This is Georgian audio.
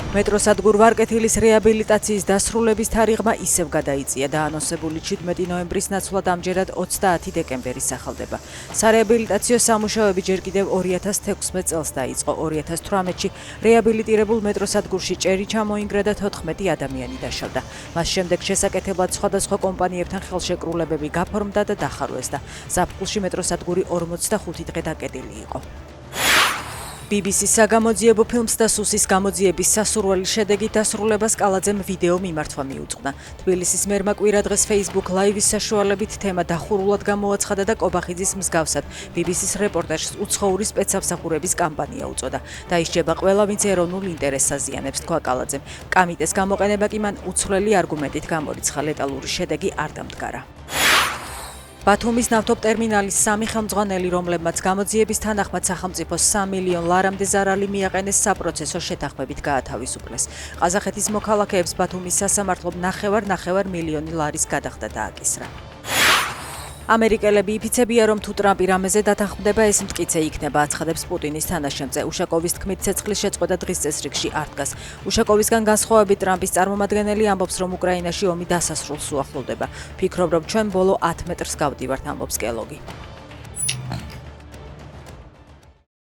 მეტროსადგურ ვარკეთილის რეაბილიტაციის დასრულების თარიღმა ისევ გადაიწია და ანონსებული 17 ნოემბრის ნაცვლად ამჯერად 30 დეკემბერი სახელდება. სარეაბილიტაციო სამუშაოები ჯერ კიდევ 2016 წელს დაიწყო. 2018-ში რეაბილიტირებულ მეტროსადგურში ჭერი ჩამოინგრა და 14 ადამიანი დაშავდა. მას შემდეგ შესაკეთებლად სხვადასხვა კომპანიებთან ხელშეკრულებები გაფორმდა და დახარვეს და ზაფხულში მეტროსადგური 45 დღე დაკეტილი იყო. BBC-ს საგამოძიებო ფილმს და სუსის გამოძიების სასურველი შედეგით დასრულებას კალაძემ ვიდეო მიმართვა მიუძღვნა. თბილისის მერმა კვირადღეს Facebook Live-ის საშუალებით თემა დახურულად გამოაცხადა და კობახიძის მსგავსად BBC-ს რეპორტაჟს უცხოური სპეცსამსახურების კამპანია უწოდა. დაისჯება ყველა, ვინც ეროვნულ ინტერესს აზიანებს, თქვა კალაძემ. კამიტეს გამოყენება კი მან უცვლელი არგუმენტით გამორიცხა, ლეტალური შედეგი არ დამდგარა. ბათუმის ნავთობტერმინალის 3 ხელმძღვანელი, რომლებმაც გამოძიების თანახმად სახელმწიფოს 3 მილიონ ლარამდე ზარალი მიაყენეს, საპროცესო შეთანხმებით გაათავისუფლეს. ყაზახეთის მოქალაქეებს ბათუმის სასამართლომ ნახევარ მილიონი ლარის გადახდა დააკისრა. ამერიკელები იფიცებია, რომ თუ ტრამპი რამეზე დათანხმდება, ეს მტკიცე იქნება, აცხადებს პუტინის თანაშემწე. უშაკოვის თქმით, ცეცხლის შეწყვეტა დღის წესრიგში არ დგას. უშაკოვისგან განსხვავებით, ტრამპის წარმომადგენელი ამბობს, რომ უკრაინაში ომი დასასრულს უახლოვდება. ფიქრობ, რომ ჩვენ ბოლო 10 მეტრს გავდივართ, ამბობს კელოგი.